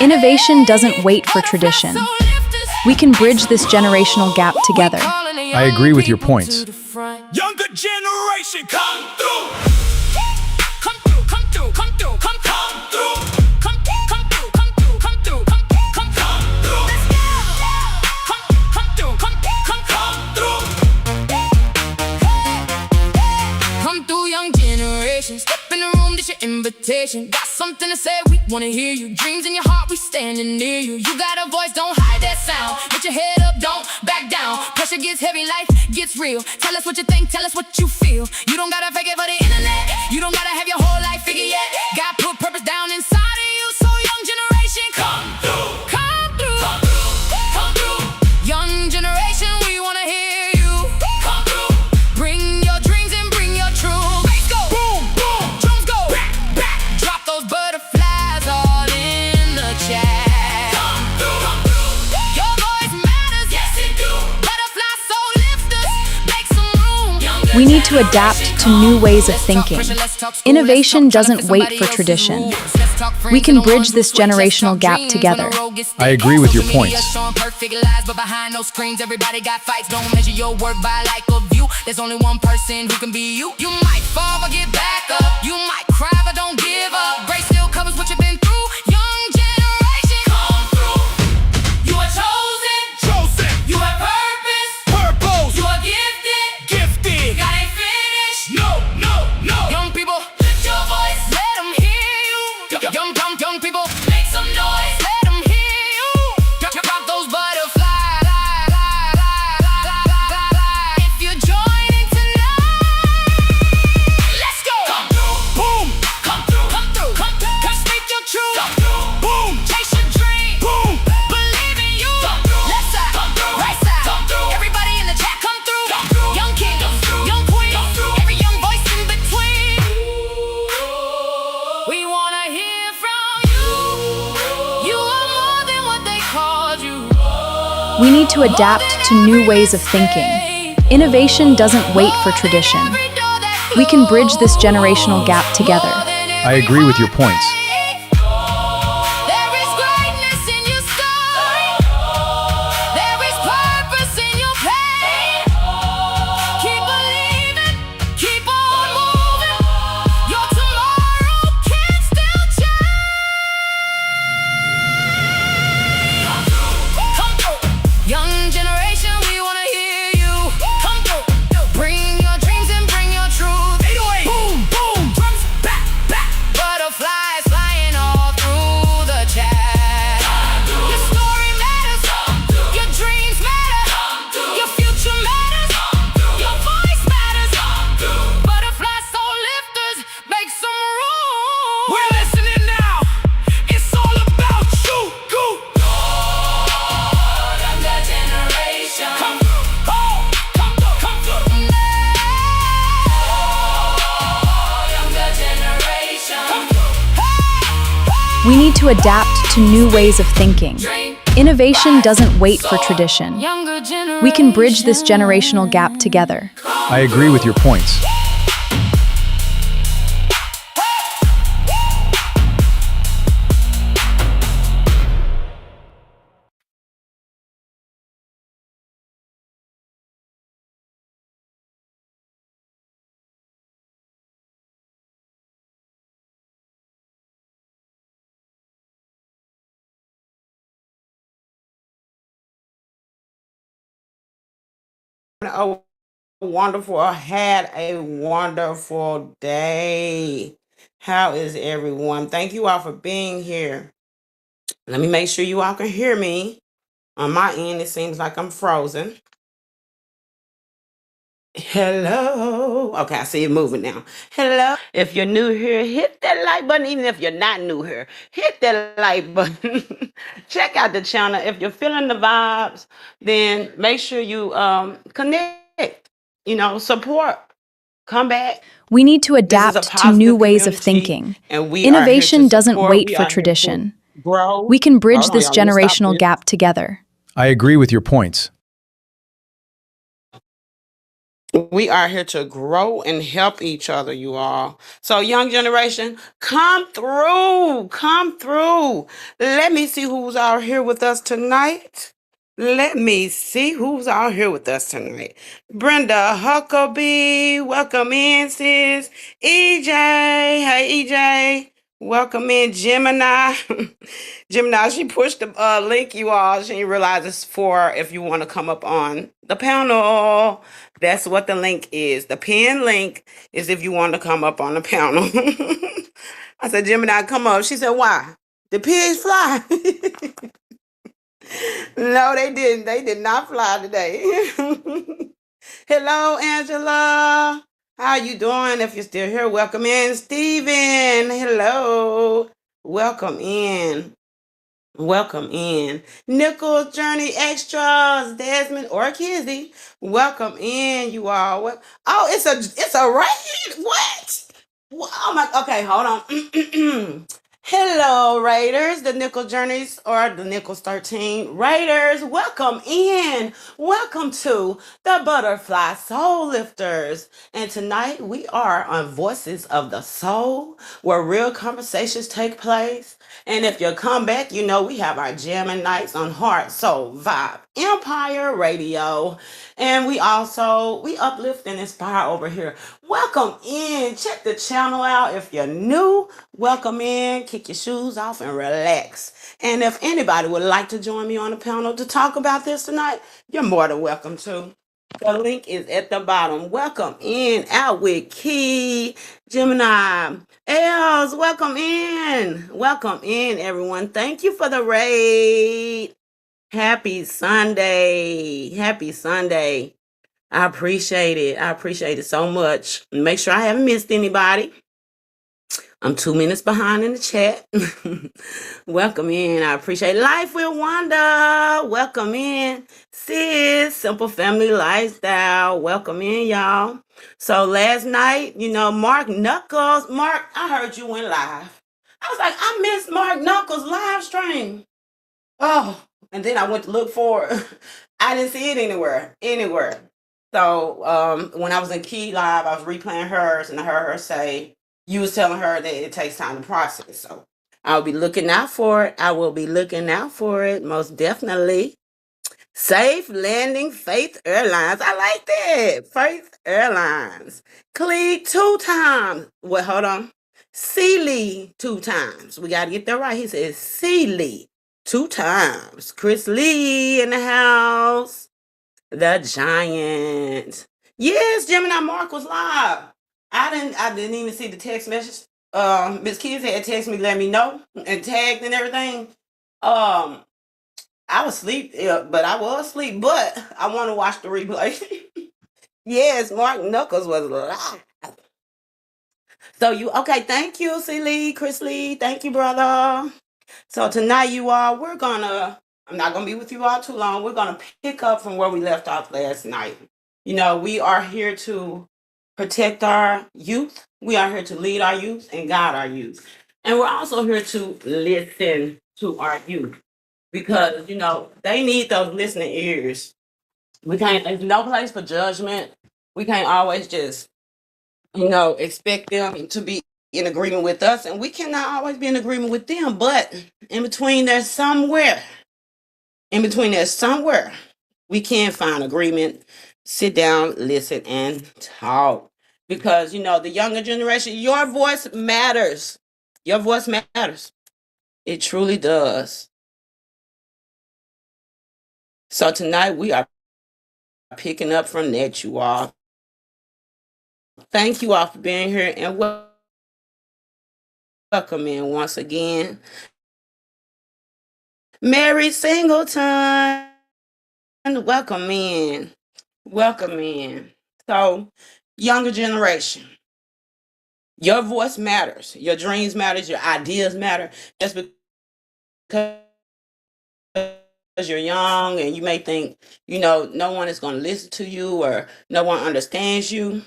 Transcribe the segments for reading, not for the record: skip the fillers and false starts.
Innovation doesn't wait for tradition. We can bridge this generational gap together. I agree with your points. Younger generation, come through. Come through, come through, come through, come through. Come through, come through, come through, come through, come through. Let's go. Come through, come through. Come through, young generation. Step in the room, this your invitation. Got something to say, we wanna hear you. Dreams in your heart, we standing near you. You got a voice, don't hide that sound. Put your head up, don't back down. Pressure gets heavy, life gets real. Tell us what you think, tell us what you feel. You don't gotta fake it for the internet. You don't gotta have your whole life figured yet. God put purpose down inside of you. So young generation, come through. Come through. Come through. Come through. Young generation, we wanna hear you. Come through. Bring your dreams and bring your truth. Bass go. Boom, boom. Drums go. Back, back. Drop those butterflies all in the chat. Come through. Come through. Your voice matters. Yes, it do. Butterfly soul lifters. Make some room. We need to adapt to new ways of thinking. Innovation doesn't wait for tradition. We can bridge this generational gap together. I agree with your points. Perfect lies, but behind those screens, everybody got fights. Don't measure your work by like a view. There's only one person who can be you. You might fall, but get back up. You might cry, but don't give up. Grace still covers what you've been through. Young generation, come through. You are chosen. Chosen. You have purpose. Purpose. You are gifted. Gifted. God ain't finished. No, no, no. Young people, lift your voice. Let them hear you. Young people, make some noise. Let them hear you. Drop those butterflies. If you're joining tonight, let's go. Come through. Boom. Come through. Come through. Come through. Come speak your truth. Come through. Boom. Chase your dream. Boom. Believe in you. Come through. Left side. Come through. Right side. Come through. Everybody in the chat, come through. Come through. Young king. Come through. Young queen. Come through. Every young voice in between. We wanna hear from you. You are more than what they called you. We need to adapt to new ways of thinking. Innovation doesn't wait for tradition. We can bridge this generational gap together. I agree with your points. There is greatness in your story. There is purpose in your pain. Keep believing, keep on moving. Your tomorrow can still change. Come through. Young generation, we wanna hear you. Come through. Bring your dreams and bring your truth. 808. Boom, boom. Drums back, back. Butterflies flying all through the chat. Your story matters. Your dreams matter. Your future matters. Your voice matters. Butterfly soul lifters, make some room. We're listening now. It's all about you. Go. Younger generation. Come through. Oh, come through. Come through. Younger generation. Come through. We need to adapt to new ways of thinking. Innovation doesn't wait for tradition. Younger generation. We can bridge this generational gap together. I agree with your points. A wonderful, had a wonderful day. How is everyone? Thank you all for being here. Let me make sure you all can hear me. On my end, it seems like I'm frozen. Hello. Okay, I see it moving now. Hello. If you're new here, hit that like button. Even if you're not new here, hit that like button. Check out the channel. If you're feeling the vibes, then make sure you connect. Support. Come back. We need to This is a adapt to positive new ways of community, thinking. and we are here to Innovation doesn't support. wait We for are here to tradition. grow. We can bridge Hold on, this y'all. Let me stop generational this. gap together. I agree with your points. We are here to grow and help each other, you all. So, young generation, come through. Come through. Let me see who's out here with us tonight. Let me see who's out here with us tonight. Brenda Huckabee, welcome in, sis. EJ, hey EJ, welcome in. Gemini. Gemini, she pushed the link, you all. She didn't realize it's for if you want to come up on the panel. That's what the link is. The pin link is if you want to come up on the panel. I said, Gemini, come up. She said, why? The pigs fly. No, they didn't. They did not fly today. Hello, Angela. How you doing? If you're still here, welcome in. Steven, hello. Welcome in. Welcome in. Nichols Journey Extras, Desmond or Kizzy. Welcome in, you all. Oh, it's a raid. What? Oh my, okay, hold on. Hello, Raiders, the Nickel Journeys or the Nichols 13 Raiders. Welcome in. Welcome to the Butterfly Soul Lifters. And tonight we are on Voices of the Soul, where real conversations take place. And if you come back, you know we have our jamming nights on Heart, Soul, Vibe, Empire Radio. And we uplift and inspire over here. Welcome in. Check the channel out. If you're new, welcome in. Kick your shoes off and relax. And if anybody would like to join me on the panel to talk about this tonight, you're more than welcome to. The link is at the bottom. Welcome in. Out with Key, Gemini. Els, welcome in. Welcome in, everyone. Thank you for the raid. Happy Sunday. Happy Sunday. I appreciate it. I appreciate it so much. Make sure I haven't missed anybody. I'm 2 minutes behind in the chat. Welcome in. I appreciate Life with Wanda. Welcome in. Sis, Simple Family Lifestyle. Welcome in, y'all. So last night, Mark Knuckles. Mark, I heard you went live. I was like, I missed Mark Knuckles live stream. Oh, and then I went to look for it. I didn't see it anywhere. So when I was in Key Live, I was replaying hers, and I heard her say, you was telling her that it takes time to process. So I'll be looking out for it. I will be looking out for it, most definitely. Safe landing, Faith Airlines. I like that. Faith Airlines. Clee 2 times. Well, hold on. Sealy 2 times. We got to get that right. He says Sealy 2 times. Chris Lee in the house. The Giant. Yes, Gemini Mark was live. I didn't even see the text message. Miss Kids had texted me, let me know, and tagged and everything. I was asleep, but I want to watch the replay. Yes, Mark Knuckles was live. So okay, thank you, C. Lee, Chris Lee. Thank you, brother. So tonight, you all, I'm not gonna be with you all too long. We're gonna pick up from where we left off last night. We are here to protect our youth. We are here to lead our youth and guide our youth. And we're also here to listen to our youth because, they need those listening ears. There's no place for judgment. We can't always just, expect them to be in agreement with us, and we cannot always be in agreement with them. But in between there's somewhere, we can find agreement, sit down, listen, and talk. Because, the younger generation, your voice matters. Your voice matters. It truly does. So tonight we are picking up from that, you all. Thank you all for being here, and welcome in once again. Mary Singleton, welcome in. Welcome in. So, younger generation, your voice matters. Your dreams matter. Your ideas matter. Just because you're young and you may think, no one is going to listen to you or no one understands you.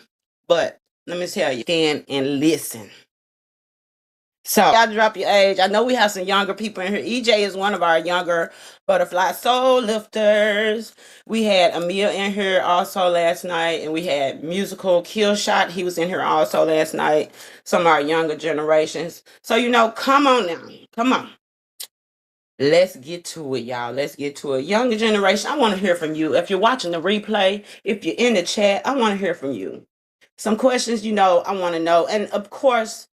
But let me tell you, stand and listen. So y'all drop your age. I know we have some younger people in here. EJ is one of our younger butterfly soul lifters. We had Emil in here also last night, and we had musical kill shot. He was in here also last night. Some of our younger generations. So come on now. Come on. Let's get to it, y'all. Let's get to it. Younger generation, I want to hear from you. If you're watching the replay, if you're in the chat, I want to hear from you. Some questions, I want to know. And of course,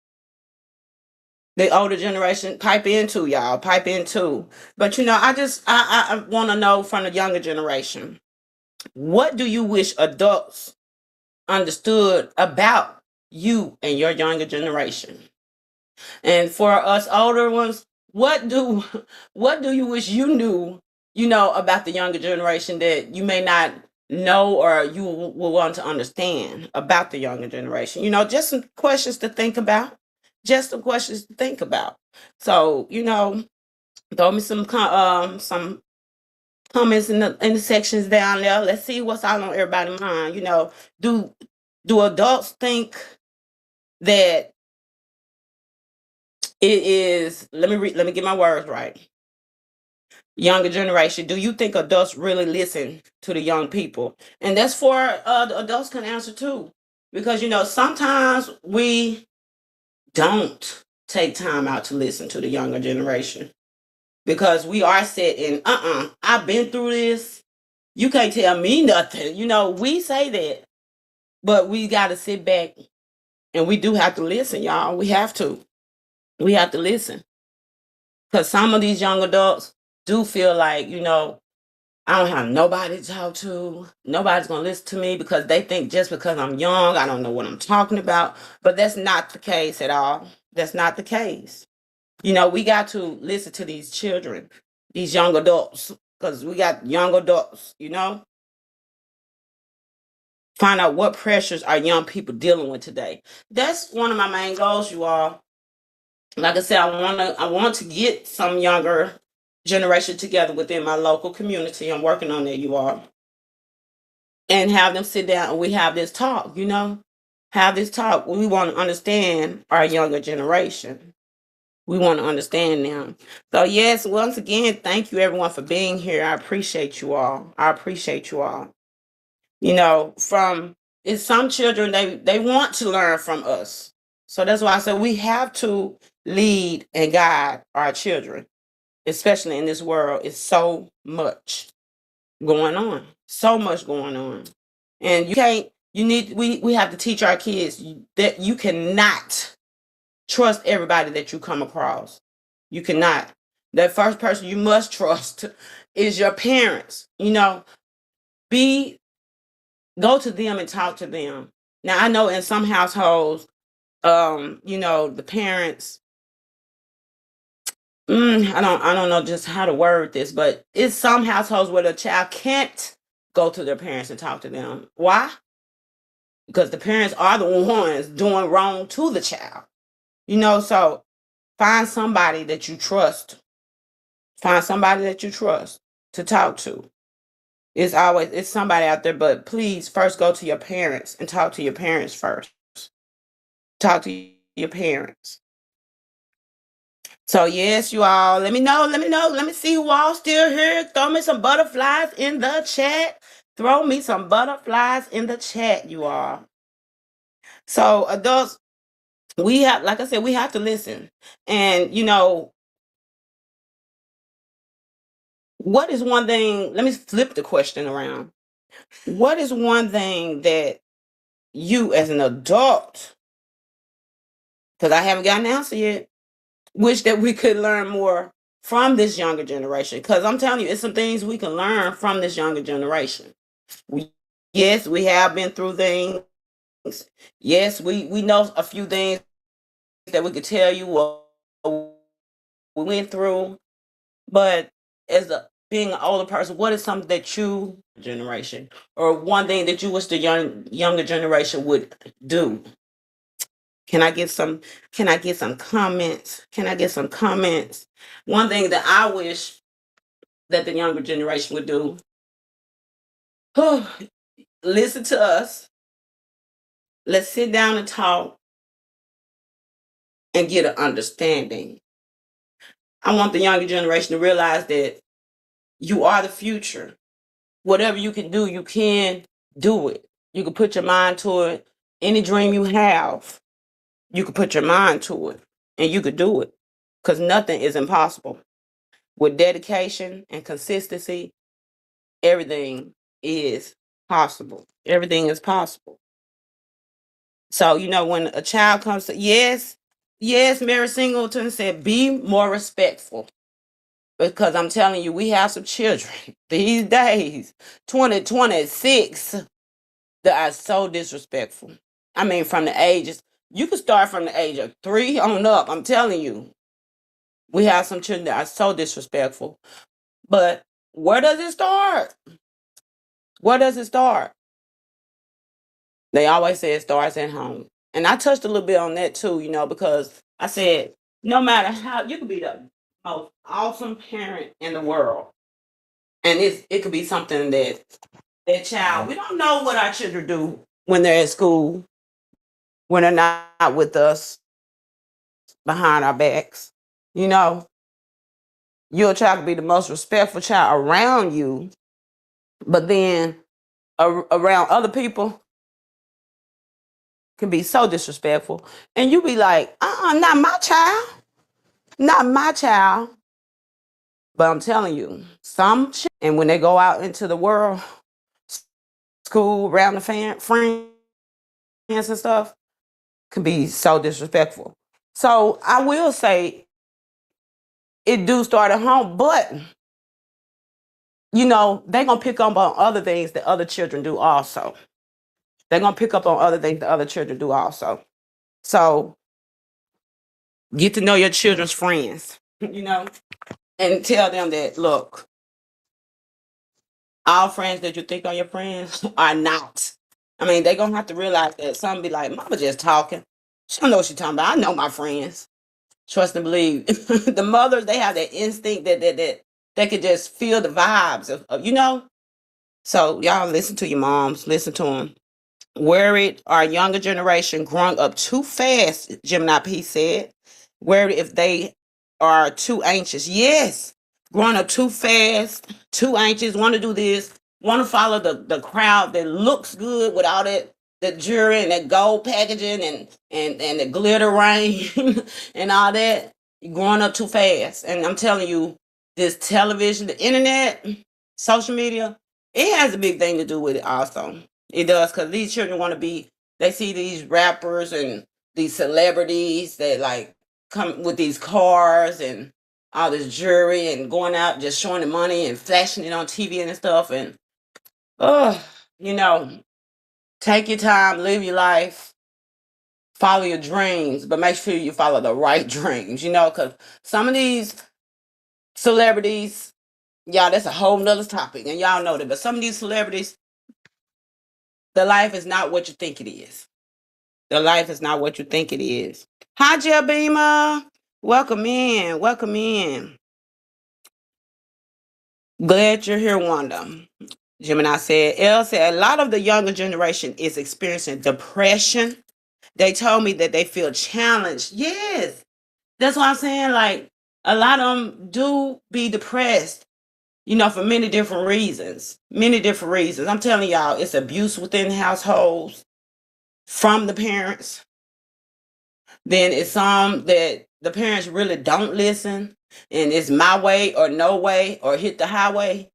the older generation, pipe into y'all, pipe into. But I want to know from the younger generation, what do you wish adults understood about you and your younger generation? And for us older ones, what do you wish you knew, about the younger generation that you may not know or you will want to understand about the younger generation? Just some questions to think about. Just some questions to think about. So, throw me some comments in the sections down there. Let's see what's all on everybody's mind. Do adults think that it is, let me get my words right. Younger generation, do you think adults really listen to the young people? And that's for the adults can answer too. Because sometimes we don't take time out to listen to the younger generation. Because we are set in, I've been through this. You can't tell me nothing. We say that. But we gotta sit back and we do have to listen, y'all. We have to. We have to listen. Because some of these young adults do feel like, I don't have nobody to talk to. Nobody's going to listen to me because they think just because I'm young, I don't know what I'm talking about. But that's not the case at all. That's not the case. We got to listen to these children, these young adults, because we got young adults, Find out what pressures are young people dealing with today. That's one of my main goals, you all. Like I said, I want to get some younger generation together within my local community. I'm working on that, you all. And have them sit down and we have this talk, Have this talk. We want to understand our younger generation. We want to understand them. So yes, once again, thank you everyone for being here. I appreciate you all. I appreciate you all. From it's some children they want to learn from us. So that's why I said we have to lead and guide our children, especially in this world. It's so much going on. So much going on. And we have to teach our kids that you cannot trust everybody that you come across. You cannot. That first person you must trust is your parents. Go to them and talk to them. Now I know in some households, the parents, I don't know just how to word this, but it's some households where the child can't go to their parents and talk to them. Why? Because the parents are the ones doing wrong to the child. So find somebody that you trust. Find somebody that you trust to talk to. It's somebody out there, but please first go to your parents and talk to your parents first. Talk to your parents. So yes, you all, let me know. Let me see who all still here. Throw me some butterflies in the chat. Throw me some butterflies in the chat, you all. So adults, like I said, we have to listen. And what is one thing, let me flip the question around. What is one thing that you as an adult, because I haven't got an answer yet, wish that we could learn more from this younger generation? Because I'm telling you, it's some things we can learn from this younger generation. Yes, we have been through things. Yes, we know a few things that we could tell you what we went through. But being an older person, what is something that you generation or one thing that you wish the younger generation would do? Can I get some comments? Can I get some comments? One thing that I wish that the younger generation would do, listen to us. Let's sit down and talk. and get an understanding. I want the younger generation to realize that you are the future. Whatever you can do, you can do it. You can put your mind to it. Any dream you have, you can put your mind to it and you could do it because nothing is impossible. With dedication and consistency, everything is possible. Everything is possible. So, when a child comes to, yes, Mary Singleton said, be more respectful. Because I'm telling you, we have some children these days, 2026, that are so disrespectful. I mean, from the ages, you can start from the age of 3 on up. I'm telling you, we have some children that are so disrespectful. But where does it start? Where does it start? They always say it starts at home. And I touched a little bit on that too, because I said, no matter how, you could be the most awesome parent in the world. And it could be something that child, we don't know what our children do when they're at school, when they're not with us, behind our backs. Your child could be the most respectful child around you, but then around other people can be so disrespectful. And you be like, not my child. Not my child. But I'm telling you, and when they go out into the world, school, around the friends and stuff, can be so disrespectful. So I will say it do start at home, but they're gonna pick up on other things that other children do also. They're gonna pick up on other things that other children do also. So get to know your children's friends, and tell them that, look, all friends that you think are your friends are not. I mean, they're gonna have to realize that some be like, Mama just talking. She don't know what she's talking about. I know my friends. Trust and believe. The mothers, they have that instinct that they could just feel the vibes of. So y'all listen to your moms, listen to them. Worried our younger generation growing up too fast, Gemini P said. Worried if they are too anxious. Yes, growing up too fast, too anxious, want to do this, want to follow the crowd that looks good with all that jewelry and that gold packaging and the glitter rain and all that. Growing up too fast. And I'm telling you, this television, the internet, social media, it has a big thing to do with it also. It does, because these children want to they see these rappers and these celebrities that like come with these cars and all this jewelry and going out just showing the money and flashing it on TV and stuff. And, you know, take your time, live your life, follow your dreams, but make sure you follow the right dreams, because some of these celebrities, y'all, that's a whole nother topic, and y'all know that, but some of these celebrities, the life is not what you think it is. The life is not what you think it is. Hi, Jill Beamer. Welcome in. Welcome in. Glad you're here, Wanda. Gemini said, Elle said, a lot of the younger generation is experiencing depression. They told me that they feel challenged. Yes. That's what I'm saying. Like, a lot of them do be depressed, for many different reasons. Many different reasons. I'm telling y'all, it's abuse within households from the parents. Then it's some that the parents really don't listen, and it's my way or no way or hit the highway.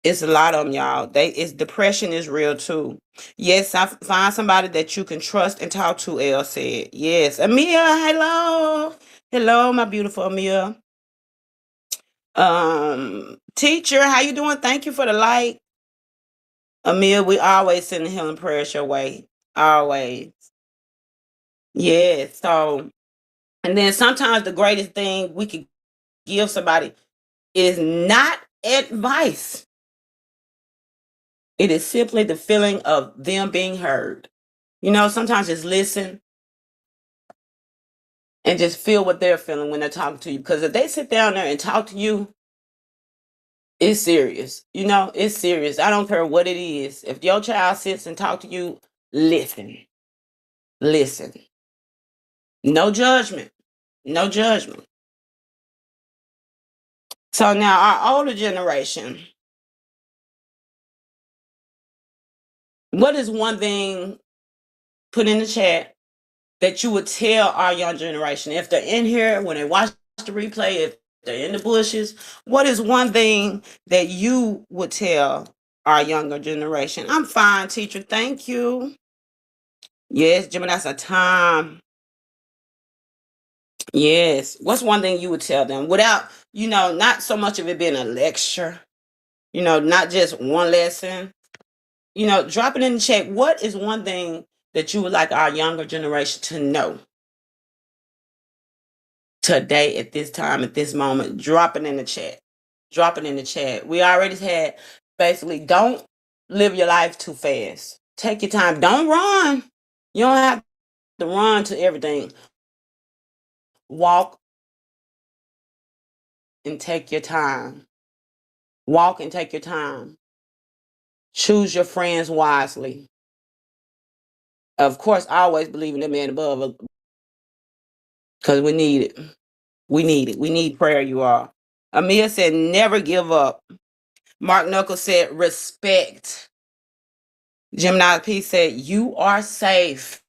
It's a lot of them, y'all. It's depression is real too. Yes, I find somebody that you can trust and talk to. Elle said, yes. Amia, hello, hello, my beautiful Amia. Teacher, how you doing? Thank you for the like. Amia, we always send healing prayers your way. Always. Yes. So, and then sometimes the greatest thing we could give somebody is not advice. It is simply the feeling of them being heard. Sometimes just listen and just feel what they're feeling when they're talking to you. Because if they sit down there and talk to you, it's serious. It's serious. I don't care what it is. If your child sits and talk to you, listen. listen. No judgment. No judgment. So now our older generation, what is one thing, put in the chat, that you would tell our young generation if they're in here, when they watch the replay, if they're in the bushes? What is one thing that you would tell our younger generation? I'm fine, teacher. Thank you. Yes, Jimmy, that's a time. Yes. What's one thing you would tell them without, not so much of it being a lecture, not just one lesson? Drop it in the chat. What is one thing that you would like our younger generation to know today, at this time, at this moment? Drop it in the chat. Drop it in the chat. We already had, basically, don't live your life too fast. Take your time. Don't run. You don't have to run to everything. Walk and take your time. Walk and take your time. Choose your friends wisely. Of course, I always believe in the man above, because we need it. We need it. We need prayer, you all. Amir said, never give up. Mark Knuckles said, respect. Gemini P said, you are safe.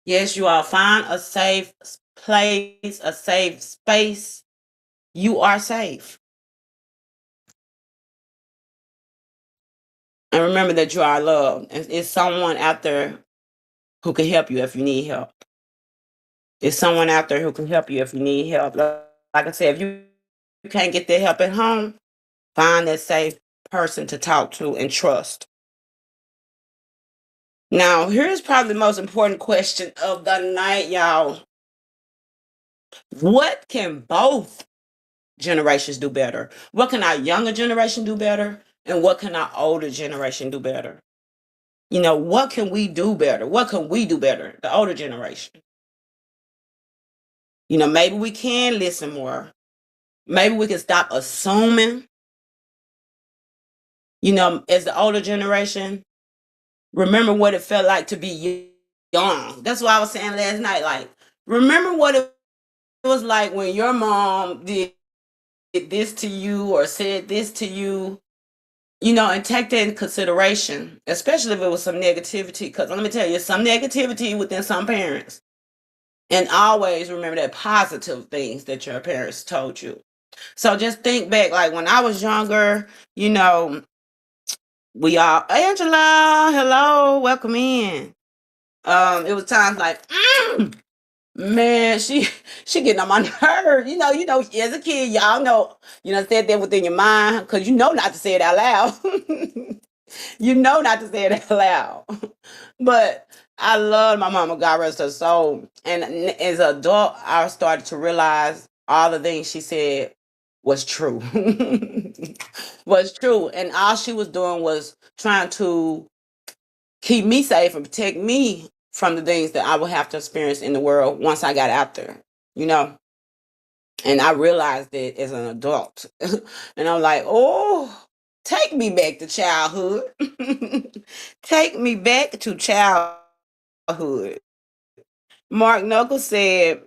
Yes, you are. Find a safe place, a safe space. You are safe. And remember that you are loved. It's someone out there who can help you if you need help. It's someone out there who can help you if you need help. Like I said, if you can't get that help at home, find that safe person to talk to and trust. Now, here's probably the most important question of the night, y'all. What can both generations do better? What can our younger generation do better? And what can our older generation do better? What can we do better? What can we do better, the older generation? Maybe we can listen more. Maybe we can stop assuming. As the older generation, remember what it felt like to be young. That's what I was saying last night. Like, remember what it was like when your mom did this to you or said this to you, and take that in consideration, especially if it was some negativity. Because let me tell you, some negativity within some parents. And always remember that positive things that your parents told you. So just think back, like when I was younger, we all, Angela, hello, welcome in. It was times like, man, she getting on my nerves. As a kid, y'all know, said that within your mind, because not to say it out loud. Not to say it out loud. But I love my mama, God rest her soul. And as an adult, I started to realize all the things she said was true. Was true. And all she was doing was trying to keep me safe and protect me from the things that I would have to experience in the world once I got out there, And I realized it as an adult. And I'm like, oh, take me back to childhood. Take me back to childhood. Mark Knuckles said,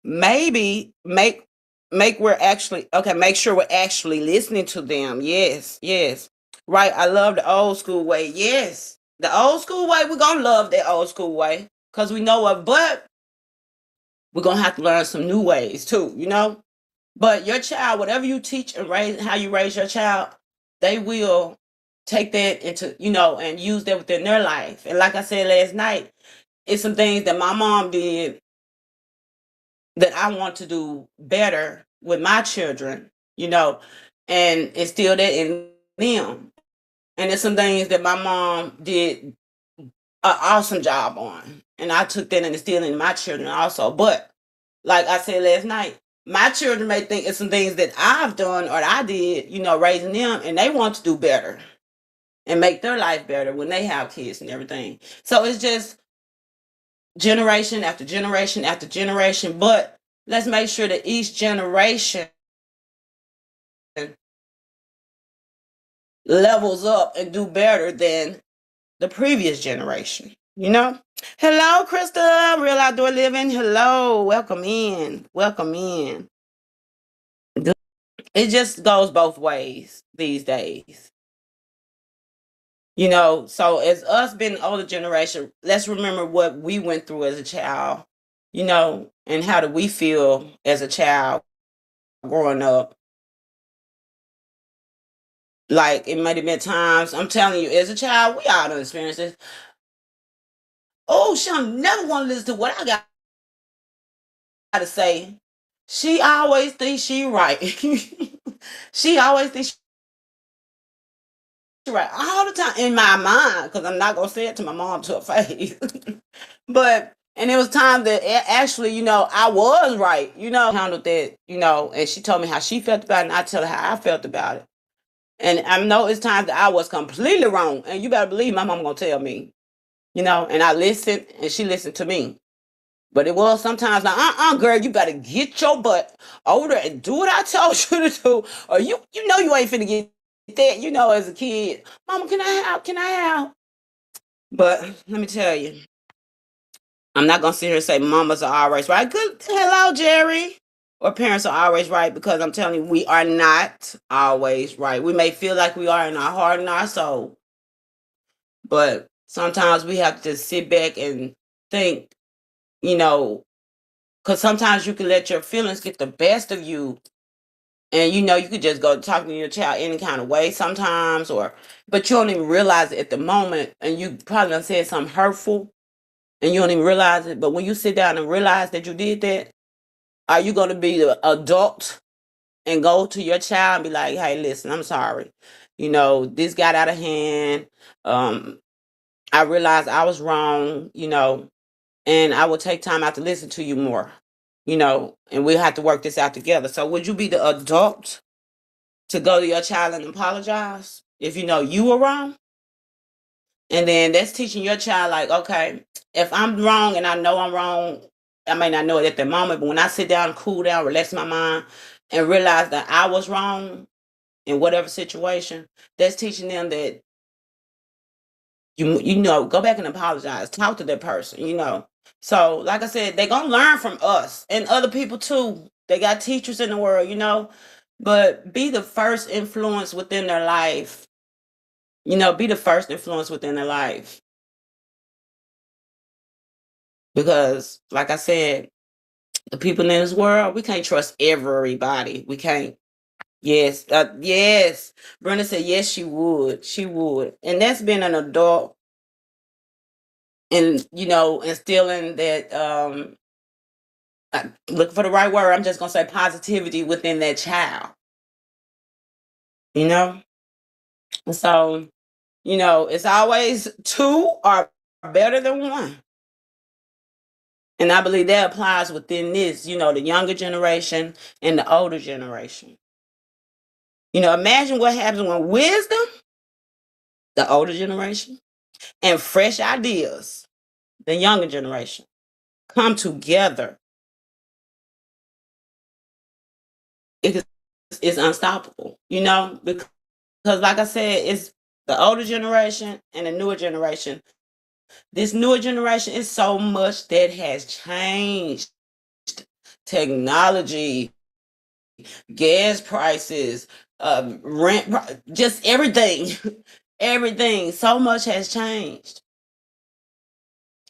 maybe make make sure we're actually listening to them. Yes, yes. Right. I love the old school way. Yes. The old school way, we're gonna love that old school way. Because we know what, but we're gonna have to learn some new ways too, But your child, whatever you teach and raise, how you raise your child, they will take that into, and use that within their life. And like I said last night, it's some things that my mom did that I want to do better with my children, and instill that in them. And it's some things that my mom did an awesome job on. And I took that and instilled in my children also. But like I said last night, my children may think it's some things that I've done or I did, raising them, and they want to do better and make their life better when they have kids and everything. So it's just generation after generation after generation. But let's make sure that each generation levels up and do better than the previous generation. You know? Hello, Krista, Real Outdoor Living. Hello, welcome in. Welcome in. It just goes both ways these days. So as us being older generation, let's remember what we went through as a child, and how do we feel as a child growing up. Like it might have been times, I'm telling you, as a child, we all done experienced this. Oh, she'll never want to listen to what I got to say. She always thinks she right. She always thinks she right all the time in my mind, because I'm not gonna say it to my mom to her face. But and it was time that actually, I was right. Handled that. And she told me how she felt about it, and I tell her how I felt about it. And I know it's times that I was completely wrong, and you better believe my mom gonna tell me. And I listened, and she listened to me. But it was sometimes like, girl, you better get your butt over there and do what I told you to do, or you know you ain't finna get that. As a kid, Mama, can I have? Can I have? But let me tell you, I'm not gonna sit here and say mamas are always right. Good, hello, Jerry. Or parents are always right, because I'm telling you, we are not always right. We may feel like we are in our heart and our soul, but sometimes we have to sit back and think, you know, because sometimes you can let your feelings get the best of you, and you could just go talking to your child any kind of way sometimes, but you don't even realize it at the moment, and you probably done said something hurtful, and you don't even realize it. But when you sit down and realize that you did that, are you going to be the adult and go to your child and be like, hey, listen, I'm sorry, this got out of hand. I realized I was wrong, and I will take time out to listen to you more, and we'll have to work this out together. So would you be the adult to go to your child and apologize if you know you were wrong? And then that's teaching your child, like, okay, if I'm wrong and I know I'm wrong, I may not know it at the moment, but when I sit down, cool down, relax my mind, and realize that I was wrong in whatever situation, that's teaching them that go back and apologize, talk to that person. So like I said, they're gonna learn from us and other people too. They got teachers in the world. But be the first influence within their life. Be the first influence within their life. Because like I said, the people in this world, we can't trust everybody. We can't. Yes, yes. Brenda said yes, she would. She would. And that's been an adult, and instilling that, look for the right word, I'm just gonna say positivity within that child. You know? So, it's always two are better than one. And I believe that applies within this, the younger generation and the older generation. Imagine what happens when wisdom, the older generation, and fresh ideas, the younger generation, come together. It's unstoppable, because like I said, it's the older generation and the newer generation. This newer generation is so much that has changed. Technology, gas prices, rent, just everything. Everything. So much has changed.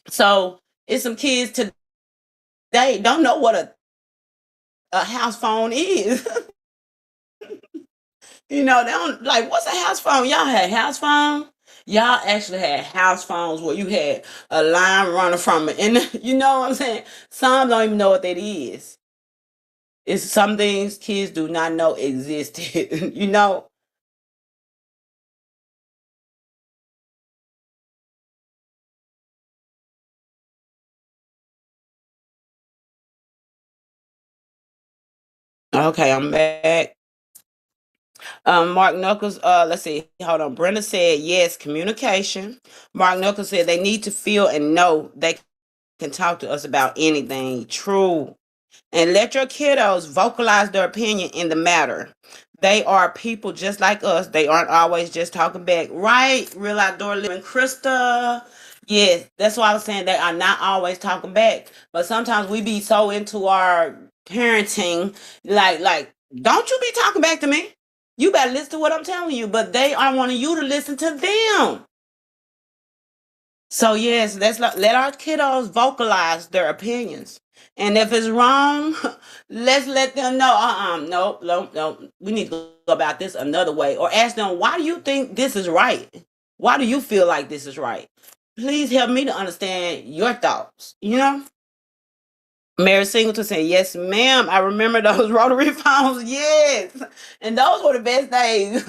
So it's some kids today don't know what a house phone is. They don't like, what's a house phone? Y'all had house phone? Y'all actually had house phones where you had a line running from it. And you know what I'm saying? Some don't even know what that is. It's some things kids do not know existed. Okay, I'm back. Mark Knuckles, let's see, hold on. Brenda said yes, communication. Mark Knuckles said they need to feel and know they can talk to us about anything. True. And let your kiddos vocalize their opinion in the matter. They are people just like us. They aren't always just talking back. Right, Real Outdoor Living. Krista, Yes, that's why I was saying they are not always talking back. But sometimes we be so into our parenting, like, don't you be talking back to me. You better listen to what I'm telling you. But they are wanting you to listen to them. So yes, let our kiddos vocalize their opinions. And if it's wrong, let's let them know. No, no, no. We need to go about this another way, or ask them, why do you think this is right? Why do you feel like this is right? Please help me to understand your thoughts. Mary Singleton said, yes, ma'am. I remember those rotary phones. Yes. And those were the best days.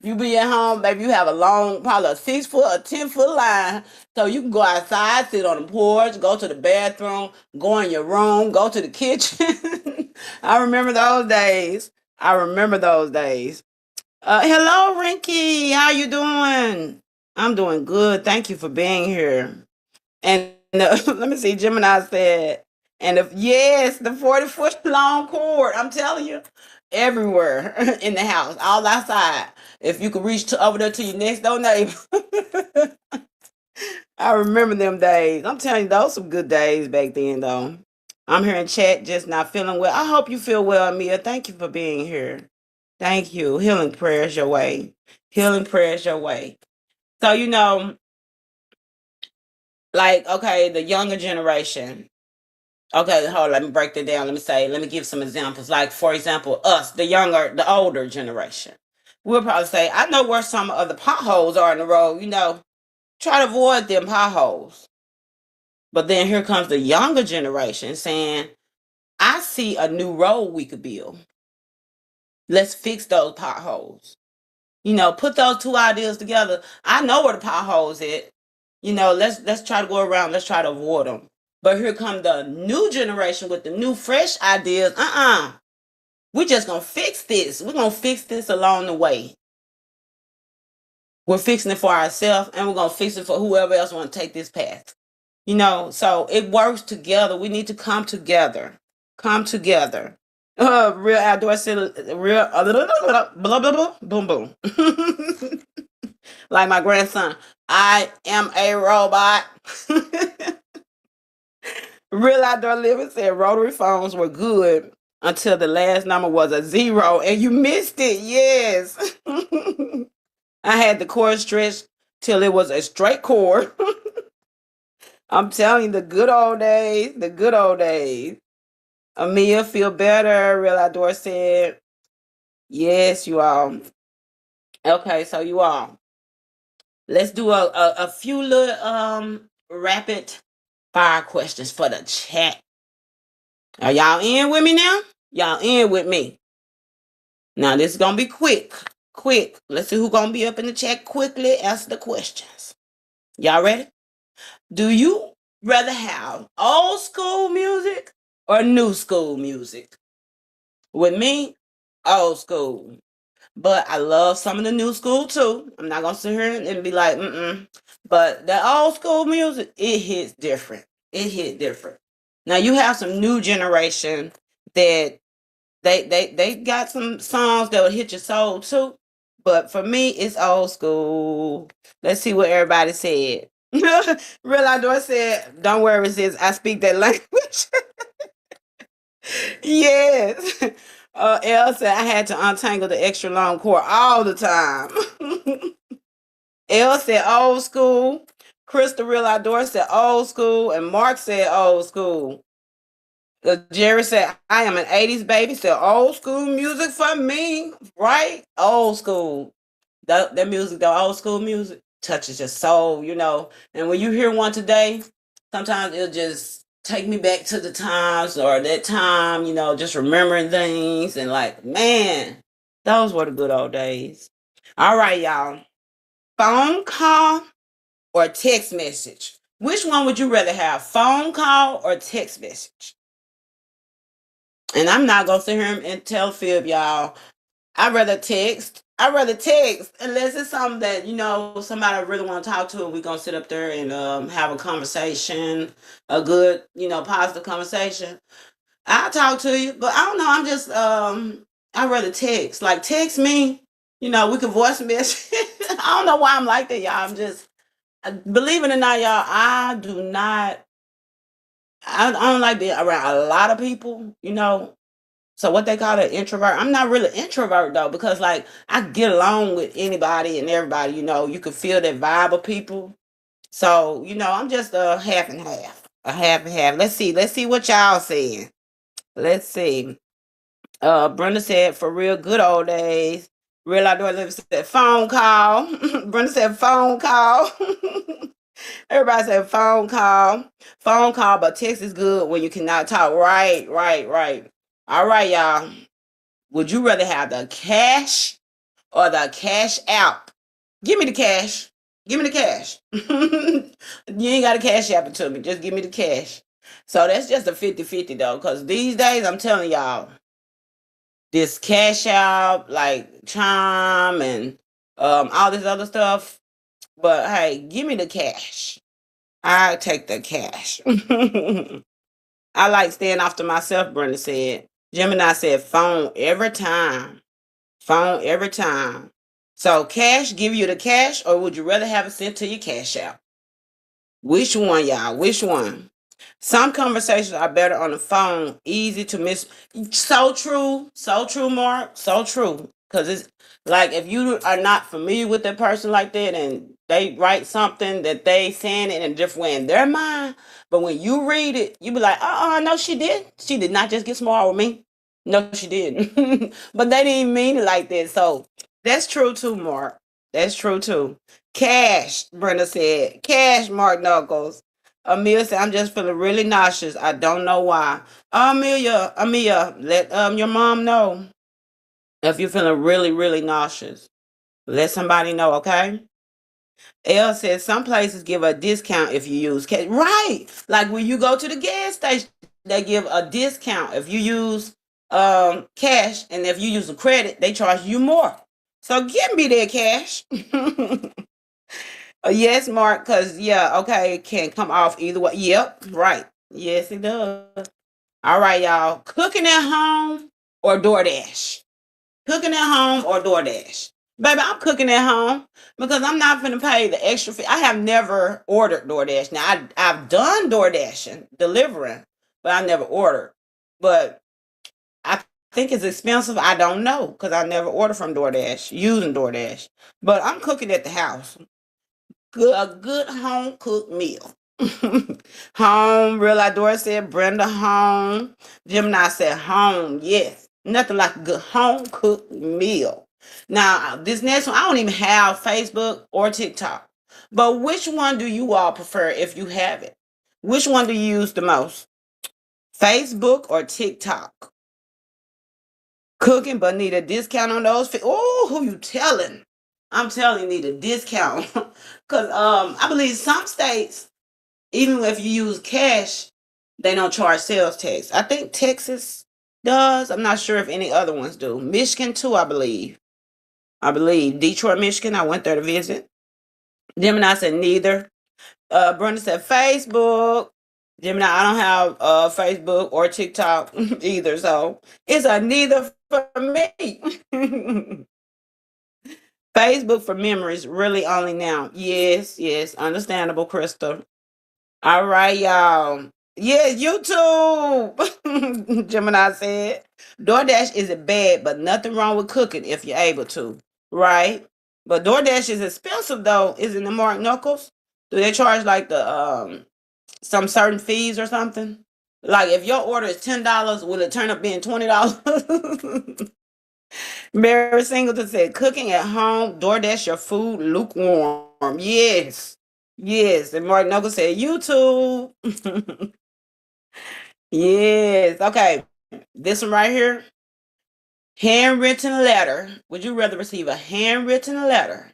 You be at home, baby, you have a long, probably a 6 foot, a 10 foot line. So you can go outside, sit on the porch, go to the bathroom, go in your room, go to the kitchen. I remember those days. I remember those days. Hello, Rinky. How you doing? I'm doing good. Thank you for being here. And let me see, Gemini said, and if yes, the 40-foot long cord, I'm telling you, everywhere in the house, all outside. If you could reach over there to your next door neighbor. I remember them days. I'm telling you, those some good days back then, though. I'm here in chat, just not feeling well. I hope you feel well, Mia. Thank you for being here. Thank you. Healing prayers your way. Healing prayers your way. So, like, okay, the younger generation. Okay, hold on, let me break that down. Let me give some examples. Like, for example, us, the older generation. We'll probably say, I know where some of the potholes are in the road, try to avoid them potholes. But then here comes the younger generation saying, I see a new road we could build. Let's fix those potholes. Put those two ideas together. I know where the potholes at. Let's try to go around. Let's try to avoid them. But here come the new generation with the new fresh ideas. We're just gonna fix this. We're gonna fix this along the way. We're fixing it for ourselves, and we're gonna fix it for whoever else want to take this path. So it works together. We need to come together. Come together. Real outdoor city, real blah blah blah boom boom. Like my grandson, I am a robot. Real outdoor living said rotary phones were good until the last number was a 0 and you missed it. Yes. I had the cord stretched till it was a straight cord. I'm telling you, the good old days, the good old days. Amia, feel better. Real outdoor said, yes, you all. Okay, so you all, let's do a few little rapid fire questions for the chat. Are y'all in with me now? Y'all in with me? Now this is gonna be quick. Quick. Let's see who's gonna be up in the chat. Quickly answer the questions. Y'all ready? Do you rather have old school music or new school music? With me, old school. But I love some of the new school too. I'm not gonna sit here and be like, But the old school music, it hits different. It hit different. Now you have some new generation that they got some songs that will hit your soul too. But for me, it's old school. Let's see what everybody said. Real Outdoor said, don't worry, sis, I speak that language. Yes. Elle said I had to untangle the extra long cord all the time. Elle said old school. Krista Real Outdoor said old school. And Mark said old school. Jerry said, I am an 80s baby. Said old school music for me. Right? Old school. That music, the old school music, touches your soul, And when you hear one today, sometimes it'll just take me back to the times or that time, just remembering things and like, man, those were the good old days. All right, y'all. Phone call or text message? Which one would you rather have, phone call or text message? And I'm not going to sit here and tell fib, y'all. I'd rather text. Unless it's something that, somebody I really want to talk to, and we're going to sit up there and have a conversation, a good, positive conversation. I'll talk to you, but I don't know. I'm just, I'd rather text. Like, text me, we can voice message. I don't know why I'm like that, y'all. Believe it or not, y'all, I do not. I don't like being around a lot of people. So what they call an introvert. I'm not really introvert though, because like I get along with anybody and everybody. You can feel that vibe of people. So I'm just a half and half, a half and half. Let's see what y'all saying. Let's see. Brenda said, for real, good old days. Real outdoor living said phone call. Brenda said phone call. Everybody said phone call. Phone call, but text is good when you cannot talk. Right, right, right. All right, y'all. Would you rather have the cash or the cash out? Give me the cash. Give me the cash. You ain't got to cash app it to me. Just give me the cash. So that's just a 50-50 though, because these days I'm telling y'all, this cash out, like Chime and all this other stuff. But hey, give me the cash. I take the cash. I like staying off to myself, Brenda said. Gemini said phone every time. Phone every time. So cash, give you the cash, or would you rather have it sent to your cash out? Which one, y'all? Which one? Some conversations are better on the phone, easy to miss. So true, Mark. So true. Because it's like if you are not familiar with that person like that and they write something that they saying it in a different way in their mind, but when you read it, you be like, no, she did. She did not just get smart with me. No, she didn't. But they didn't mean it like that. So that's true too, Mark. That's true too. Cash, Brenda said. Cash, Mark Knuckles. Amelia said, I'm just feeling really nauseous. I don't know why. Amelia, let your mom know if you're feeling really, really nauseous. Let somebody know, okay? Elle says some places give a discount if you use cash. Right. Like when you go to the gas station, they give a discount if you use cash, and if you use a credit, they charge you more. So give me that cash. Yes, Mark, because, yeah, okay, it can come off either way. Yep, right. Yes, it does. All right, y'all. Cooking at home or DoorDash? Cooking at home or DoorDash? Baby, I'm cooking at home because I'm not going to pay the extra fee. I have never ordered DoorDash. Now, I've done DoorDashing, delivering, but I never ordered. But I think it's expensive. I don't know because I never ordered from DoorDash, using DoorDash. But I'm cooking at the house. A good home cooked meal. Home, Real Outdoor said, Brenda, home. Gemini said, home, yes. Nothing like a good home cooked meal. Now, this next one, I don't even have Facebook or TikTok. But which one do you all prefer if you have it? Which one do you use the most? Facebook or TikTok? Cooking, but need a discount on those. Oh, who you telling? I'm telling you, need a discount. Because I believe some states, even if you use cash, they don't charge sales tax. I think Texas does. I'm not sure if any other ones do. Michigan too, I believe. Detroit, Michigan. I went there to visit. Gemini said neither. Brenda said Facebook. Gemini, I don't have Facebook or TikTok either, so it's a neither for me. Facebook for memories, really only now. Yes, yes, understandable, Crystal. All right, y'all. Yeah, YouTube. Gemini said, DoorDash isn't bad, but nothing wrong with cooking if you're able to, right? But DoorDash is expensive though, isn't it, Mark Knuckles? Do they charge like the some certain fees or something? Like if your order is $10, will it turn up being $20? Mary Singleton said, cooking at home, DoorDash your food lukewarm. Yes. Yes. And Mark Knuckles said, YouTube. Yes. Okay. This one right here. Handwritten letter. Would you rather receive a handwritten letter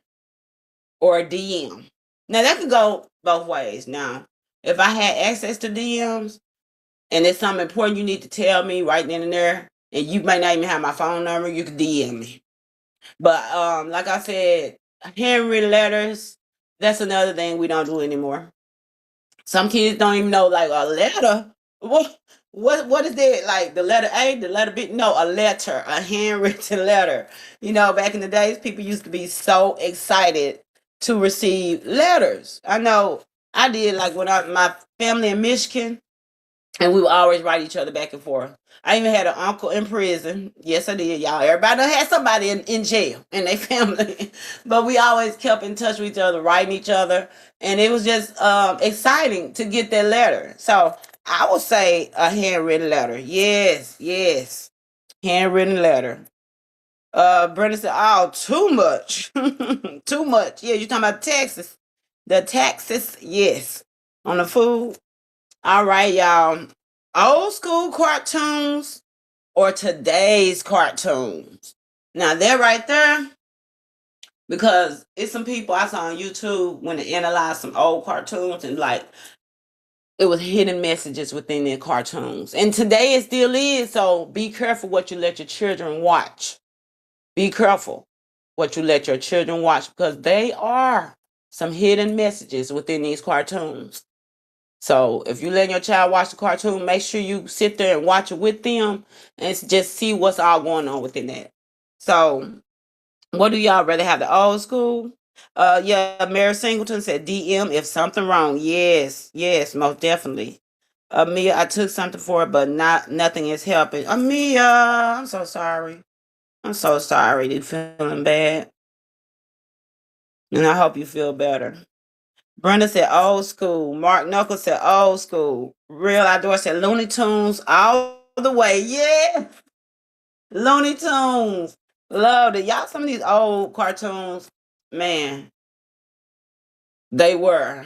or a DM? Now that could go both ways. Now, if I had access to DMs and it's something important you need to tell me right then and there, and you may not even have my phone number, you could DM me. But like I said, handwritten letters, that's another thing we don't do anymore. Some kids don't even know like a letter. What is that? Like the letter A, the letter B? No, a letter, a handwritten letter. Back in the days, people used to be so excited to receive letters. I know I did, like when my family in Michigan, and we would always write each other back and forth. I even had an uncle in prison. Yes, I did, y'all. Everybody done had somebody in jail in their family. But we always kept in touch with each other, writing each other. And it was just exciting to get that letter. So I would say a handwritten letter. Yes, yes. Handwritten letter. Brenda said, oh, too much. Too much. Yeah, you talking about taxes. The taxes, yes. On the food. All right, y'all. Old school cartoons or today's cartoons? Now, they're right there because it's some people I saw on YouTube when they analyzed some old cartoons and like it was hidden messages within their cartoons. And today it still is, so be careful what you let your children watch. Be careful what you let your children watch because they are some hidden messages within these cartoons. So if you let your child watch the cartoon, make sure you sit there and watch it with them and just see what's all going on within that. So what do y'all rather have, the old school? Yeah, Mary Singleton said DM if something wrong. Yes, yes, most definitely. Mia, I took something for it, but nothing is helping. Mia, I'm so sorry. I'm so sorry that you're feeling bad. And I hope you feel better. Brenda said old school. Mark Knuckles said old school. Real Outdoor said Looney Tunes all the way. Yeah. Looney Tunes. Loved it. Y'all, some of these old cartoons, man, they were.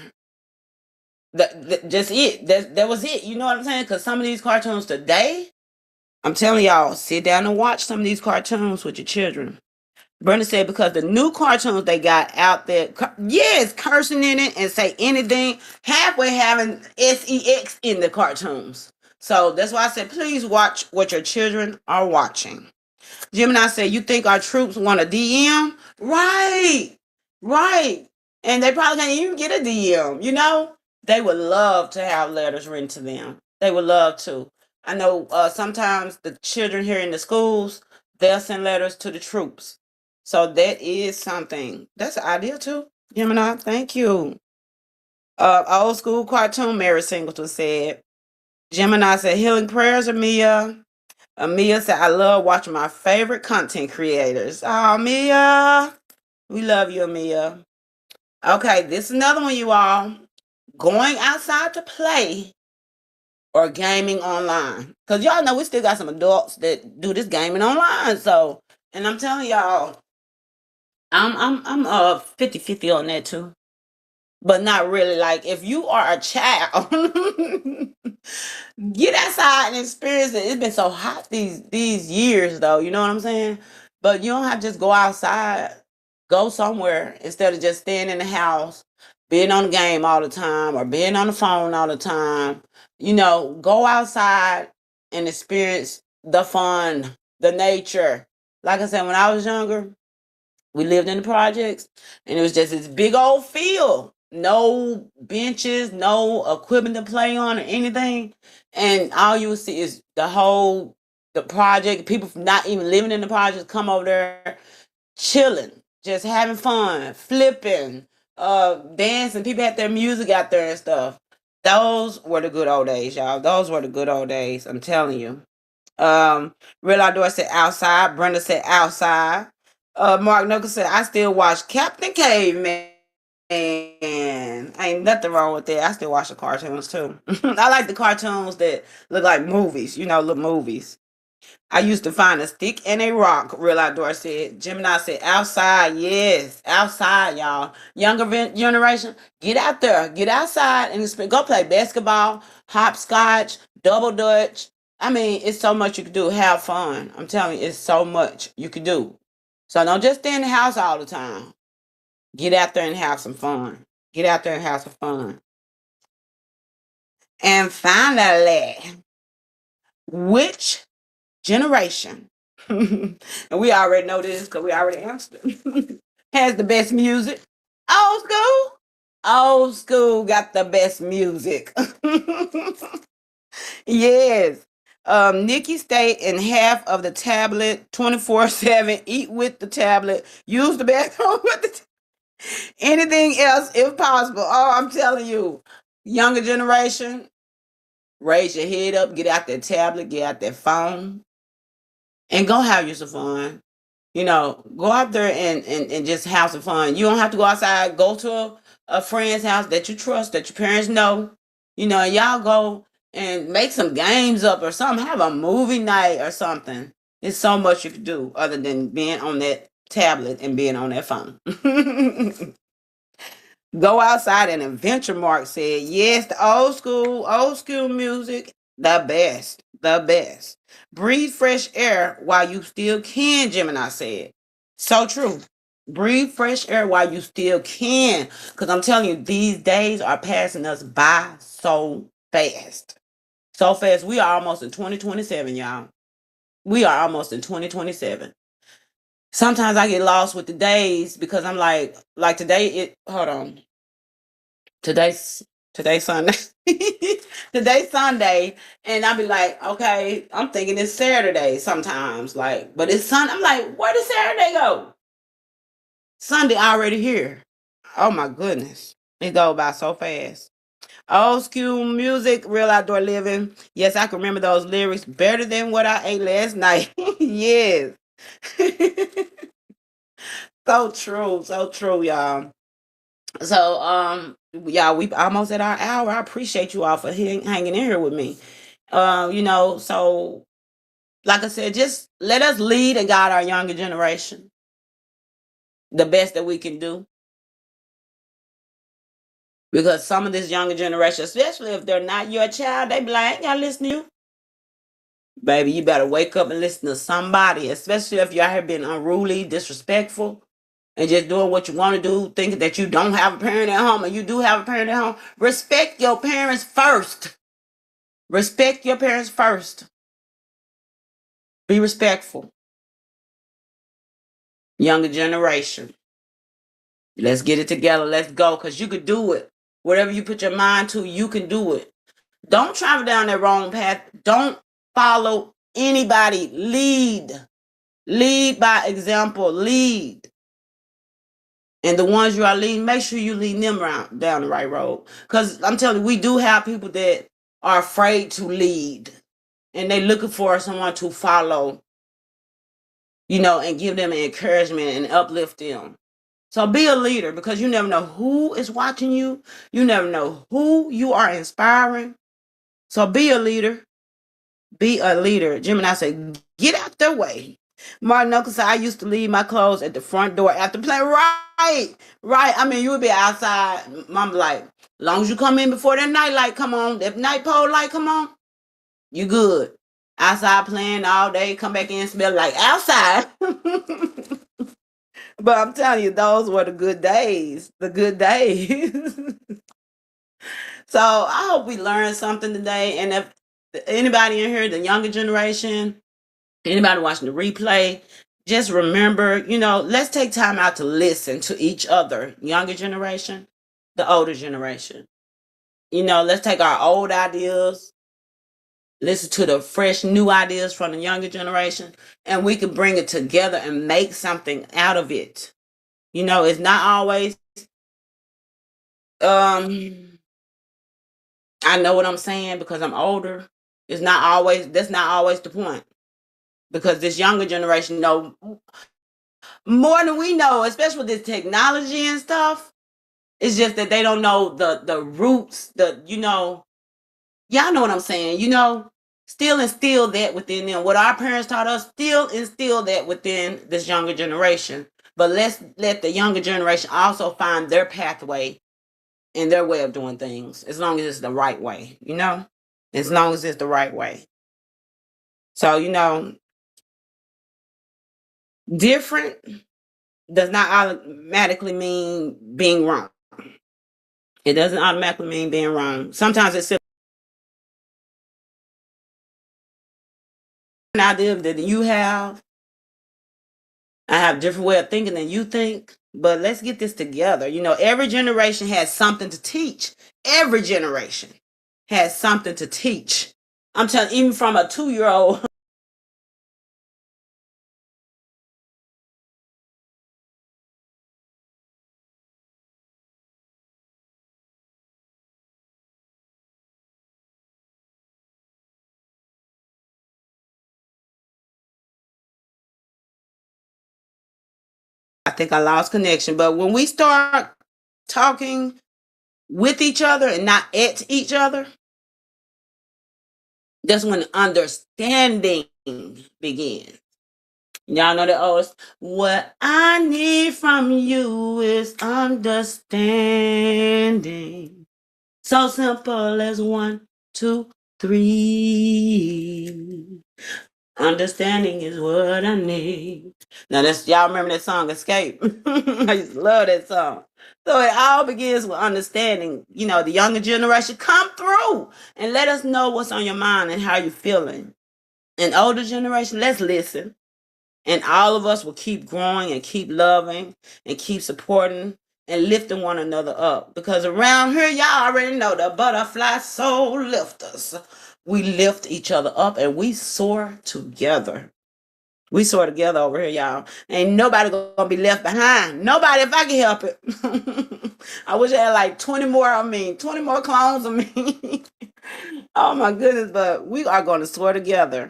Just it. That was it. You know what I'm saying? Because some of these cartoons today, I'm telling y'all, sit down and watch some of these cartoons with your children. Brenda said because the new cartoons they got out there, yes, cursing in it and say anything, halfway having sex in the cartoons. So that's why I said, please watch what your children are watching. Gemini said, you think our troops want a DM? Right, right. And they probably can't even get a DM, you know? They would love to have letters written to them. They would love to. I know sometimes the children here in the schools, they'll send letters to the troops. So that is something. That's an idea too. Gemini, thank you. Old school cartoon, Mary Singleton said. Gemini said, healing prayers, Amia. Amia said, I love watching my favorite content creators. Oh, Mia. We love you, Amia. Okay, this is another one, you all. Going outside to play or gaming online. Because y'all know we still got some adults that do this gaming online. So, and I'm telling y'all, I'm 50-50 on that too. But not really. Like if you are a child, get outside and experience it. It's been so hot these years though, you know what I'm saying? But you don't have to just go outside. Go somewhere instead of just staying in the house, being on the game all the time or being on the phone all the time. You know, go outside and experience the fun, the nature. Like I said, when I was younger, we lived in the projects and it was just this big old field. No benches, no equipment to play on or anything. And all you will see is the project, people not even living in the projects come over there chilling, just having fun, flipping, dancing. People had their music out there and stuff. Those were the good old days, y'all. Those were the good old days. I'm telling you. Real Outdoor said outside. Brenda said outside. Mark Knuckles said I still watch Captain Caveman. Ain't nothing wrong with that. I still watch the cartoons too. I like the cartoons that look like movies. You know, little movies. I used to find a stick and a rock, Real Outdoor said. Gemini said, outside, yes, outside, y'all. Younger generation, get out there, get outside and go play basketball, hopscotch, double dutch. I mean, it's so much you can do. Have fun. I'm telling you, it's so much you can do. So don't just stay in the house all the time. Get out there and have some fun. Get out there and have some fun. And finally, which generation, and we already know this because we already answered it, has the best music? Old school. Old school got the best music. Yes. Nikki stay in half of the tablet 24/7, eat with the tablet, use the bathroom with the Anything else, if possible. Oh, I'm telling you, younger generation, raise your head up, get out that tablet, get out that phone, and go have you some fun. Go out there and just have some fun. You don't have to go outside. Go to a friend's house that you trust, that your parents know. And y'all go and make some games up or something. Have a movie night or something. There's so much you could do other than being on that tablet and being on that phone. Go outside and adventure. Mark said, yes, the old school music, the best, the best. Breathe fresh air while you still can, Gemini said. So true. Breathe fresh air while you still can. Because I'm telling you, these days are passing us by so fast. So fast. We are almost in 2027, y'all. We are almost in 2027. Sometimes I get lost with the days because I'm like today, hold on. Today's Sunday. Today's Sunday, and I'll be like, okay, I'm thinking it's Saturday sometimes, but it's Sunday. I'm like, where did Saturday go? Sunday already here. Oh my goodness, it go by so fast. Old school music, real outdoor living. Yes, I can remember those lyrics better than what I ate last night. Yes. So true, y'all. So, yeah, we almost at our hour. I appreciate you all for hanging in here with me. So like I said, just let us lead and guide our younger generation the best that we can do. Because some of this younger generation, especially if they're not your child, they be like, ain't y'all listen to you? Baby, you better wake up and listen to somebody, especially if you're out here being unruly, disrespectful, and just doing what you want to do, thinking that you don't have a parent at home and you do have a parent at home. Respect your parents first. Respect your parents first. Be respectful. Younger generation. Let's get it together. Let's go. Because you could do it. Whatever you put your mind to, you can do it. Don't travel down that wrong path. Don't follow anybody. Lead. Lead by example. Lead. And the ones you are leading, make sure you lead them down the right road. Because I'm telling you, we do have people that are afraid to lead. And they looking for someone to follow, and give them encouragement and uplift them. So be a leader because you never know who is watching you. You never know who you are inspiring. So be a leader. Be a leader. Gemini said, get out their way. Martin Uncle said, I used to leave my clothes at the front door after playing. Right. Right. I mean, you would be outside. Mom like, as long as you come in before that night light come on, that night pole light come on, you good. Outside playing all day, come back in, smell like outside. But I'm telling you, those were the good days. The good days. So I hope we learned something today. And if anybody in here, the younger generation, anybody watching the replay, just remember, let's take time out to listen to each other. Younger generation, the older generation. Let's take our old ideas, listen to the fresh new ideas from the younger generation, and we can bring it together and make something out of it. It's not always I know what I'm saying because I'm older. That's not always the point. Because this younger generation know more than we know, especially with this technology and stuff. It's just that they don't know the roots, y'all know what I'm saying, still instill that within them. What our parents taught us, still instill that within this younger generation. But let's let the younger generation also find their pathway and their way of doing things, as long as it's the right way, as long as it's the right way. So, different does not automatically mean being wrong. It doesn't automatically mean being wrong. Sometimes it's an idea that you have. I have a different way of thinking than you think, but let's get this together. Every generation has something to teach. Every generation has something to teach. I'm telling you, even from a 2-year-old I think I lost connection. But when we start talking with each other and not at each other, that's when understanding begins. Y'all know that old, what I need from you is understanding. So simple as 1, 2, 3. Understanding is what I need. Now that's, y'all remember that song Escape? I used to love that song. So it all begins with understanding. You know, the younger generation, come through and let us know what's on your mind and how you're feeling. And older generation, let's listen. And all of us will keep growing and keep loving and keep supporting and lifting one another up. Because around here, y'all already know the butterfly soul lifters. We lift each other up and we soar together. We soar together over here, y'all. Ain't nobody gonna be left behind. Nobody, if I can help it. I wish I had like 20 more clones of me. Oh my goodness, but we are gonna soar together.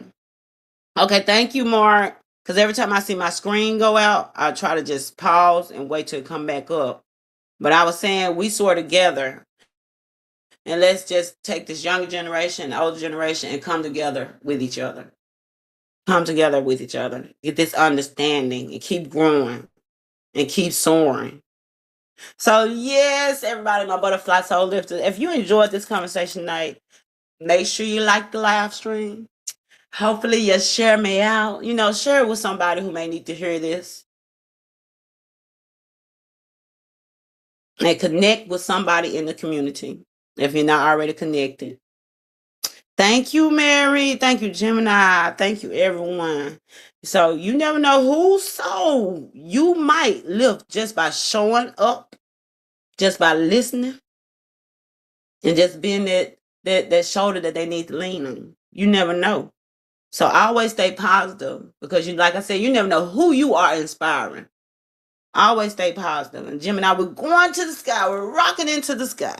Okay, thank you, Mark. Because every time I see my screen go out, I try to just pause and wait till it come back up. But I was saying we soar together. And let's just take this younger generation, older generation, and come together with each other. Come together with each other. Get this understanding and keep growing and keep soaring. So yes, everybody, my butterfly soul lifter. If you enjoyed this conversation tonight, make sure you like the live stream. Hopefully you share me out. You know, share it with somebody who may need to hear this. And connect with somebody in the community if you're not already connected. Thank you, Mary. Thank you, Gemini. Thank you, everyone. So you never know whose soul you might lift just by showing up, just by listening, and just being that shoulder that they need to lean on. You never know. So always stay positive because you, like I said, you never know who you are inspiring. Always stay positive. And Gemini, we're going to the sky. We're rocking into the sky.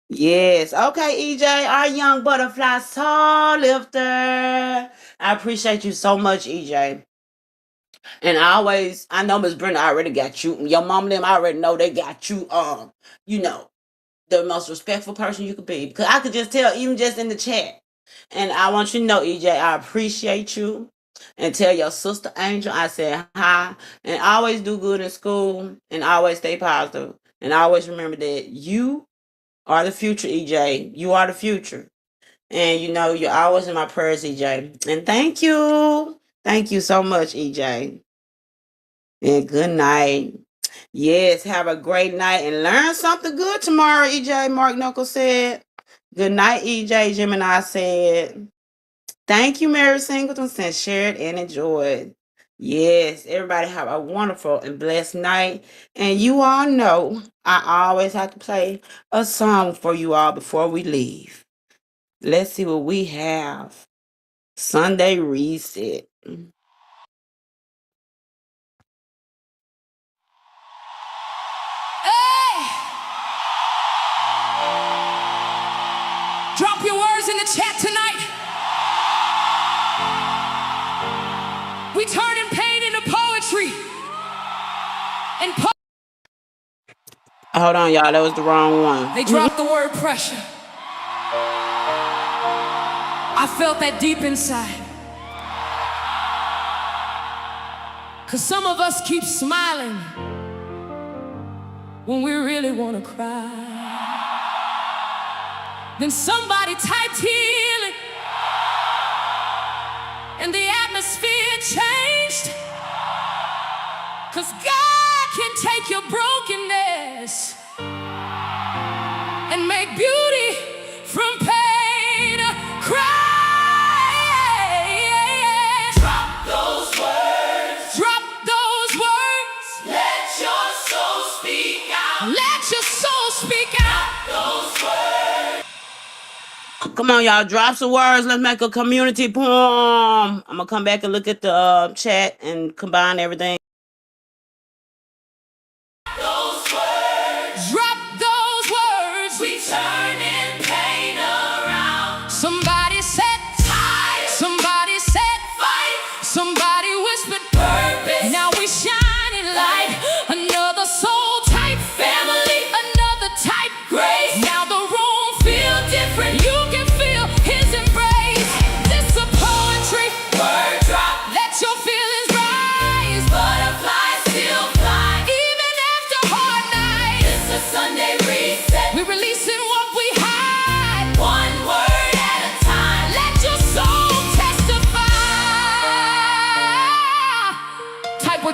Yes. Okay, EJ, our young butterfly soul lifter. I appreciate you so much, EJ. And I know Miss Brenda already got you. Your mom and them, I already know they got you, you know, the most respectful person you could be. Because I could just tell, even just in the chat. And I want you to know, EJ, I appreciate you. And tell your sister Angel I said hi. And always do good in school. And always stay positive. And always remember that you are the future, EJ. You are the future. And you know, you're always in my prayers, EJ. And thank you. Thank you so much, EJ. And good night. Yes, have a great night and learn something good tomorrow, EJ. Mark Knuckles said. Good night, EJ. Gemini said. Thank you, Mary Singleton. Said share it and enjoy it. Yes, everybody have a wonderful and blessed night. And you all know I always have to play a song for you all before we leave. Let's see what we have. Sunday Reset. Drop your words in the chat tonight. We turning pain into poetry. And Hold on, y'all. That was the wrong one. they dropped the word pressure. I felt that deep inside. Cause some of us keep smiling when we really wanna cry. Then somebody typed healing and the atmosphere changed. Cause God can take your brokenness and make beauty from pain. Cry. Drop those words. Drop those words. Let your soul speak out. Let your soul speak out. Drop those words. Come on, y'all. Drop some words. Let's make a community poem. I'm going to come back and look at the chat and combine everything. Drop those words. We turning pain around. Somebody said tired. Somebody said fight. Somebody whispered purpose. Now we shining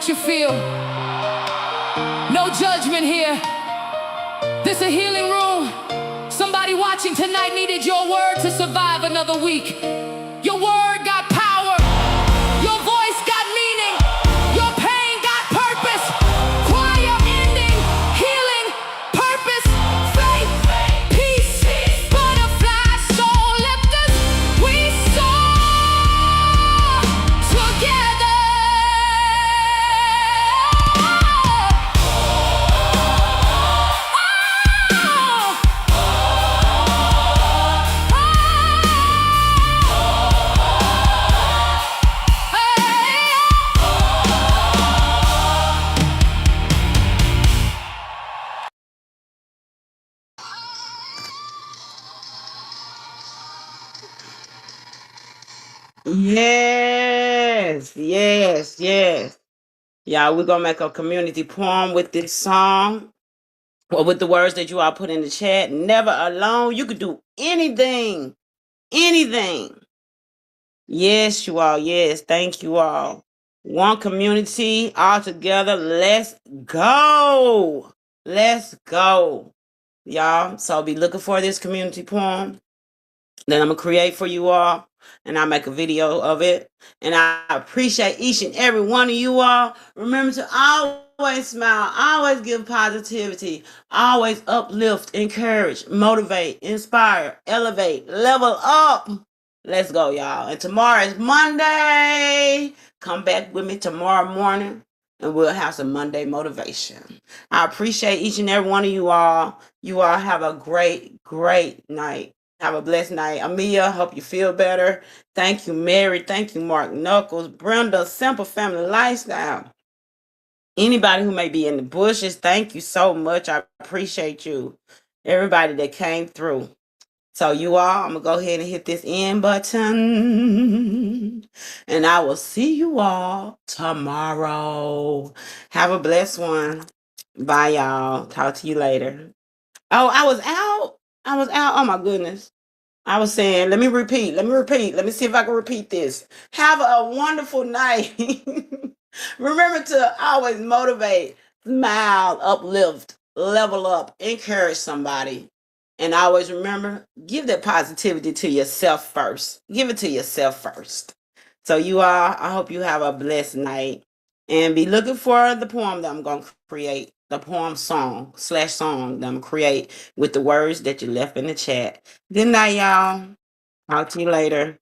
what you feel. No judgment here. This a healing room. Somebody watching tonight needed your word to survive another week. Your word got power. Your voice got meaning. Your pain got purpose. Choir ending, healing, purpose, faith, peace, butterfly, soul lifters. We soar together. Yes, yes, yes. Y'all, we're gonna make a community poem with this song or with the words that you all put in the chat. Never alone. You could do anything. Anything. Yes, you all. Yes, thank you all. One community all together. Let's go. Let's go. Y'all. So be looking for this community poem that I'm gonna create for you all, and I'll make a video of it. And I appreciate each and every one of you all. Remember to always smile, always give positivity, always uplift, encourage, motivate, inspire, elevate, level up. Let's go, y'all. And tomorrow is Monday. Come back with me tomorrow morning and we'll have some Monday motivation. I appreciate each and every one of you all. You all have a great, great night. Have a blessed night. Amelia, hope you feel better. Thank you, Mary. Thank you, Mark Knuckles. Brenda, Simple Family Lifestyle. Anybody who may be in the bushes, thank you so much. I appreciate you. Everybody that came through. So you all, I'm going to go ahead and hit this end button. And I will see you all tomorrow. Have a blessed one. Bye, y'all. Talk to you later. Oh, I was out. Oh, my goodness. I was saying, let me repeat. Let me see if I can repeat this. Have a wonderful night. Remember to always motivate, smile, uplift, level up, encourage somebody. And always remember, give that positivity to yourself first. Give it to yourself first. So you all, I hope you have a blessed night. And be looking for the poem that I'm going to create. The poem song / song that I'm going to create with the words that you left in the chat. Good night, y'all. Talk to you later.